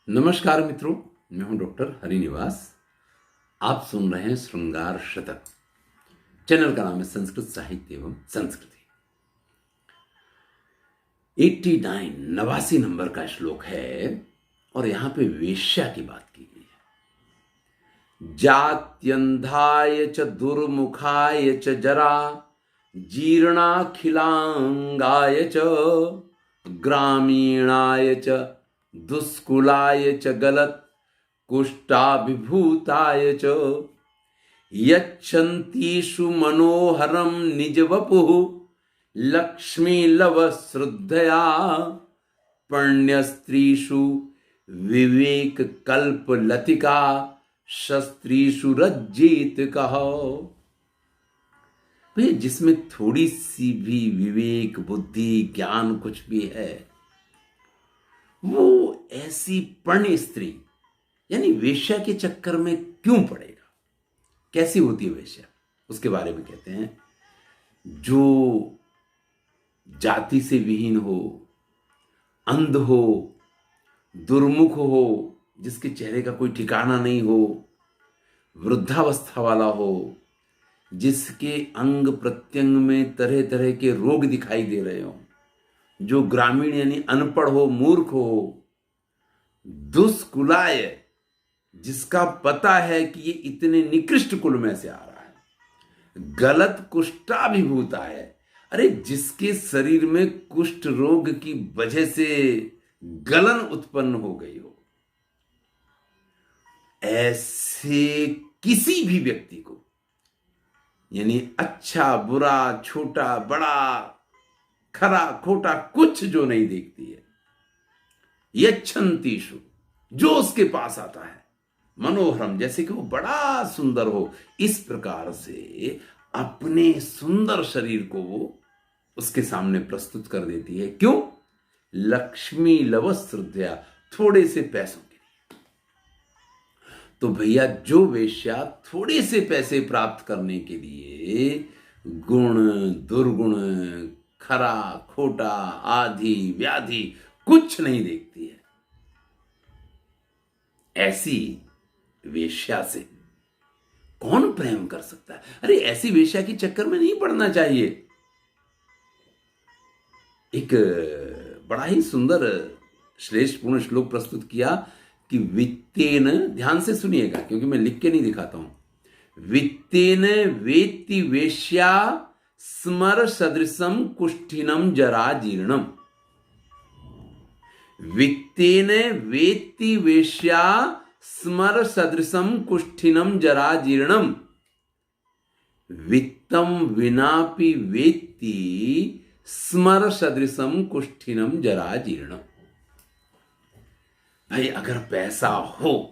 नमस्कार मित्रों, मैं हूं डॉक्टर हरिनिवास। आप सुन रहे हैं श्रृंगार शतक। चैनल का नाम है संस्कृत साहित्य एवं संस्कृति। 89 89 नंबर का श्लोक है और यहां पे वेश्या की बात की गई है। जात्यंधाय च दुर्मुखाय च जरा जीर्णाखिलांगाय च ग्रामीणाय च दुष्कुलाय च गलत कुष्ठाभिभूताय च यच्छन्तीषु मनोहरं निजवपुः लक्ष्मीलवश्रद्धया पण्यस्त्रीषु विवेककल्पलतिका शस्त्रीषु रज्जित कहो। भैया जिसमें थोड़ी सी भी विवेक बुद्धि ज्ञान कुछ भी है वो ऐसी पण्य स्त्री यानी वेश्या के चक्कर में क्यों पड़ेगा। कैसी होती है वेश्या उसके बारे में कहते हैं। जो जाति से विहीन हो, अंध हो, दुर्मुख हो, जिसके चेहरे का कोई ठिकाना नहीं हो, वृद्धावस्था वाला हो, जिसके अंग प्रत्यंग में तरह तरह के रोग दिखाई दे रहे हो, जो ग्रामीण यानी अनपढ़ हो, मूर्ख हो, दुष्कुलाय जिसका पता है कि ये इतने निकृष्ट कुल में से आ रहा है, गलत कुष्ठाभिभूता है, अरे जिसके शरीर में कुष्ठ रोग की वजह से गलन उत्पन्न हो गई हो, ऐसे किसी भी व्यक्ति को यानी अच्छा बुरा छोटा बड़ा खरा खोटा कुछ जो नहीं देखती है, यच्छन्तीषु जो उसके पास आता है, मनोहरम जैसे कि वो बड़ा सुंदर हो, इस प्रकार से अपने सुंदर शरीर को वो उसके सामने प्रस्तुत कर देती है। क्यों? लक्ष्मी लवश्रद्धया, थोड़े से पैसों के लिए। तो भैया जो वेश्या थोड़े से पैसे प्राप्त करने के लिए गुण दुर्गुण खरा खोटा आधि व्याधि कुछ नहीं देखती है, ऐसी वेश्या से कौन प्रेम कर सकता है। अरे ऐसी वेश्या के चक्कर में नहीं पड़ना चाहिए। एक बड़ा ही सुंदर श्लेषपूर्ण श्लोक प्रस्तुत किया कि वित्तेन, ध्यान से सुनिएगा क्योंकि मैं लिख के नहीं दिखाता हूं, वित्तेन वेत्ति वेश्या स्मर सदृशम कुष्ठिनम जरा जीर्णम। वित्तेन वेत्ति वेश्या स्मर सदृशम कुष्ठिनम जरा जीर्णम। वित्तम विनापि वेत्ति स्मर सदृशम कुष्ठिनम जरा जीर्णम। भाई अगर पैसा हो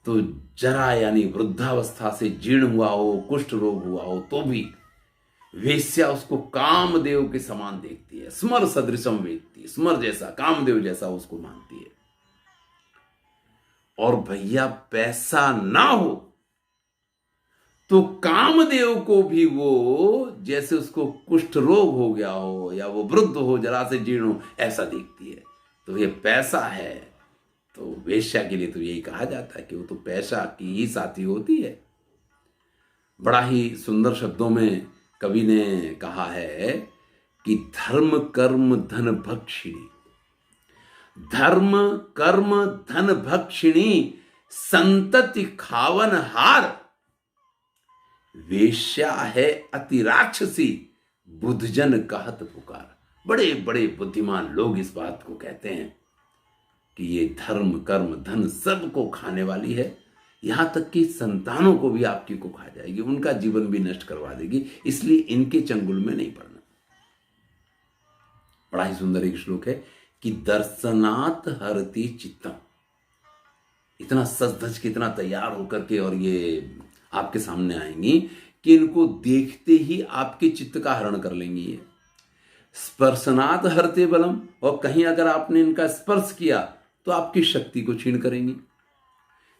तो जरा यानी वृद्धावस्था से जीर्ण हुआ हो, कुष्ठ रोग हुआ हो, तो भी वेश्या उसको कामदेव के समान देखती है। स्मर सदृशम वेत्ति, स्मर जैसा कामदेव जैसा उसको मानती है। और भैया पैसा ना हो तो कामदेव को भी वो जैसे उसको कुष्ठ रोग हो गया हो या वो वृद्ध हो, जरा से जीर्ण हो, ऐसा देखती है। तो ये पैसा है तो वेश्या के लिए तो यही कहा जाता है कि वो तो पैसा की ही साथी होती है। बड़ा ही सुंदर शब्दों में कवि ने कहा है कि धर्म कर्म धन भक्षिणी, धर्म कर्म धन भक्षिणी संतति खावन हार। वेश्या है अति राक्षसी बुद्धजन कहत पुकार। बड़े बड़े बुद्धिमान लोग इस बात को कहते हैं कि ये धर्म कर्म धन सबको खाने वाली है, यहां तक कि संतानों को भी आपकी को खा जाएगी, उनका जीवन भी नष्ट करवा देगी, इसलिए इनके चंगुल में नहीं पड़ना। बड़ा ही सुंदर एक श्लोक है कि दर्शनात् हरति चित्तम। इतना सज धज के इतना तैयार होकर के और ये आपके सामने आएंगी कि इनको देखते ही आपके चित्त का हरण कर लेंगी। ये स्पर्शनात् हरते बलम, और कहीं अगर आपने इनका स्पर्श किया तो आपकी शक्ति को छीन करेंगी।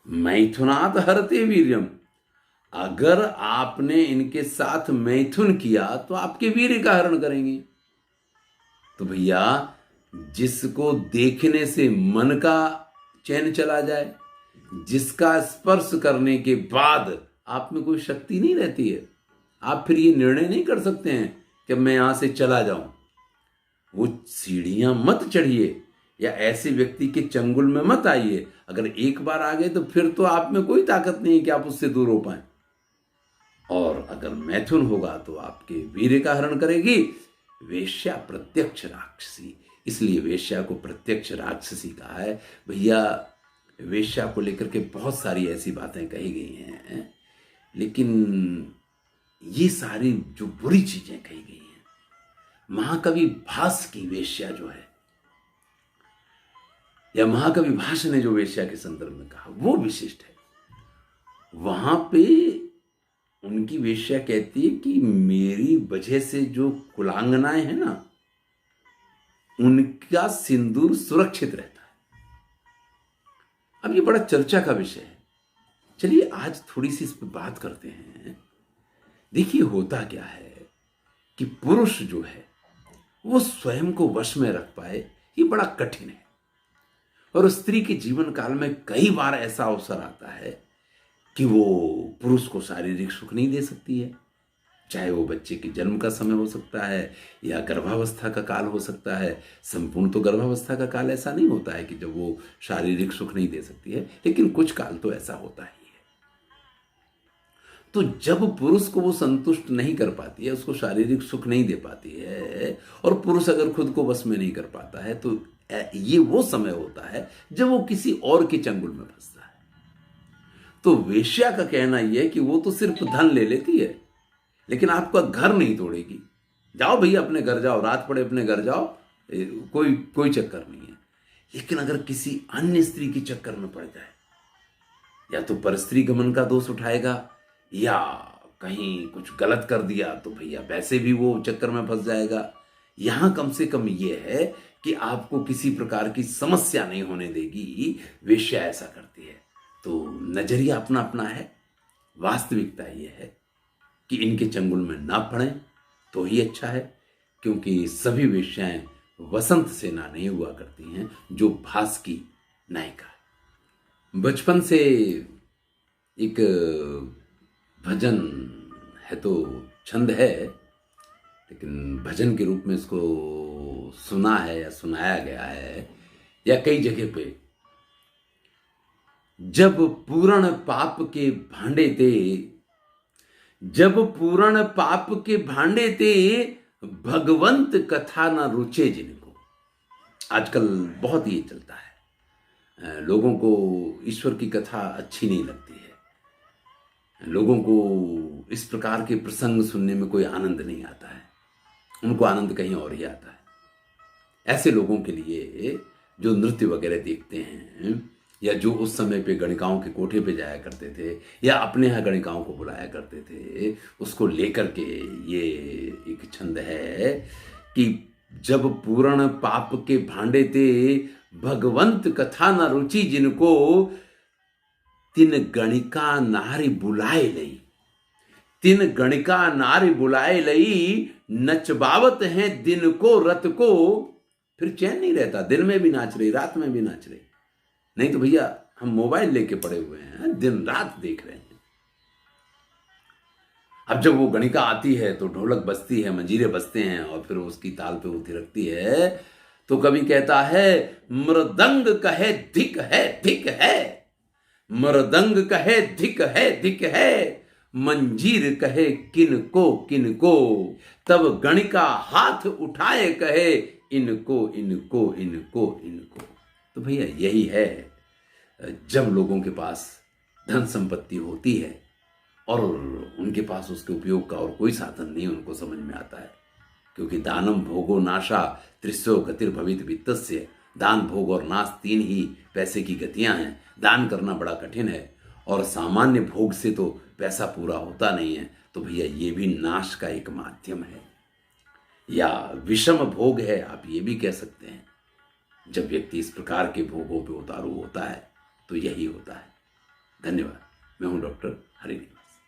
मैथुनात् हरते वीर्यम, अगर आपने इनके साथ मैथुन किया तो आपके वीर्य का हरण करेंगी। तो भैया जिसको देखने से मन का चैन चला जाए, जिसका स्पर्श करने के बाद आप में कोई शक्ति नहीं रहती है, आप फिर ये निर्णय नहीं कर सकते हैं कि मैं यहां से चला जाऊं। वो सीढ़ियां मत चढ़िए या ऐसे व्यक्ति के चंगुल में मत आइए। अगर एक बार आ गए तो फिर तो आप में कोई ताकत नहीं है कि आप उससे दूर हो पाए। और अगर मैथुन होगा तो आपके वीर्य का हरण करेगी। वेश्या प्रत्यक्ष राक्षसी, इसलिए वेश्या को प्रत्यक्ष राक्षसी कहा है। भैया वेश्या को लेकर के बहुत सारी ऐसी बातें कही गई हैं, लेकिन ये सारी जो बुरी चीजें कही गई हैं, महाकवि भास की वेश्या जो है, या महाकवि भास ने जो वेश्या के संदर्भ में कहा वो विशिष्ट है। वहां पे उनकी वेश्या कहती है कि मेरी वजह से जो कुलांगनाएं हैं ना, उनका सिंदूर सुरक्षित रहता है। अब ये बड़ा चर्चा का विषय है, चलिए आज थोड़ी सी इस पर बात करते हैं। देखिए होता क्या है कि पुरुष जो है वो स्वयं को वश में रख पाए, ये बड़ा कठिन है। और स्त्री के जीवन काल में कई बार ऐसा अवसर आता है कि वो पुरुष को शारीरिक सुख नहीं दे सकती है, चाहे वो बच्चे के जन्म का समय हो सकता है या गर्भावस्था का काल हो सकता है। संपूर्ण तो गर्भावस्था का काल ऐसा नहीं होता है कि जब वो शारीरिक सुख नहीं दे सकती है, लेकिन कुछ काल तो ऐसा होता ही है। तो जब पुरुष को वो संतुष्ट नहीं कर पाती है, उसको शारीरिक सुख नहीं दे पाती है, और पुरुष अगर खुद को बस में नहीं कर पाता है, तो ये वो समय होता है जब वो किसी और के चंगुल में फंसता है। तो वेश्या का कहना यह है कि वो तो सिर्फ धन ले लेती है, लेकिन आपका घर नहीं तोड़ेगी। जाओ भैया अपने घर जाओ, रात पड़े अपने घर जाओ, कोई चक्कर नहीं है। लेकिन अगर किसी अन्य स्त्री के चक्कर में पड़ जाए, या तो परस्त्री गमन का दोष उठाएगा, या कहीं कुछ गलत कर दिया तो भैया वैसे भी वो चक्कर में फंस जाएगा। यहां कम से कम ये है कि आपको किसी प्रकार की समस्या नहीं होने देगी। वेश्या ऐसा करती है। तो नजरिया अपना अपना है। वास्तविकता यह है कि इनके चंगुल में ना पड़े तो ही अच्छा है, क्योंकि सभी वेश्याएं वसंत सेना नहीं हुआ करती हैं जो भास की नायिका है। बचपन से एक भजन है, तो छंद है, लेकिन भजन के रूप में इसको सुना है या सुनाया गया है या कई जगह पे। जब पूर्ण पाप के भांडे थे, जब पूर्ण पाप के भांडे थे, भगवंत कथा ना रुचे जिनको। आजकल बहुत ये चलता है, लोगों को ईश्वर की कथा अच्छी नहीं लगती है, लोगों को इस प्रकार के प्रसंग सुनने में कोई आनंद नहीं आता है, उनको आनंद कहीं और ही आता है। ऐसे लोगों के लिए जो नृत्य वगैरह देखते हैं, या जो उस समय पे गणिकाओं के कोठे पे जाया करते थे या अपने यहाँ गणिकाओं को बुलाया करते थे, उसको लेकर के ये एक छंद है कि जब पूर्ण पाप के भांडे थे, भगवंत कथा न रुचि जिनको, तिन गणिका नारी बुलाए लई, तिन गणिका नारी बुलाए लई, नचबावत हैं दिन को रत को। फिर चैन नहीं रहता, दिन में भी नाच रही, रात में भी नाच रही। नहीं तो भैया हम मोबाइल लेके पड़े हुए हैं, दिन रात देख रहे हैं। अब जब वो गणिका आती है तो ढोलक बजती है, मंजीरे बजते हैं, और फिर उसकी ताल पे वो थिरकती है, तो कभी कहता है मृदंग कहे धिक है धिक है, मृदंग कहे धिक है धिक है, मंजीर कहे किनको किनको, तब गणिका हाथ उठाए कहे इनको इनको इनको इनको। तो भैया यही है, जब लोगों के पास धन संपत्ति होती है और उनके पास उसके उपयोग का और कोई साधन नहीं, उनको समझ में आता है। क्योंकि दानम भोगो नाशा त्रिस्यो गतिर भवित वित्तस्य, दान भोग और नाश तीन ही पैसे की गतियां हैं। दान करना बड़ा कठिन है, और सामान्य भोग से तो पैसा पूरा होता नहीं है। तो भैया ये भी नाश का एक माध्यम है, या विषम भोग है, आप ये भी कह सकते हैं। जब व्यक्ति इस प्रकार के भोगों पे उतारू होता है तो यही होता है। धन्यवाद। मैं हूं डॉक्टर हरिनी।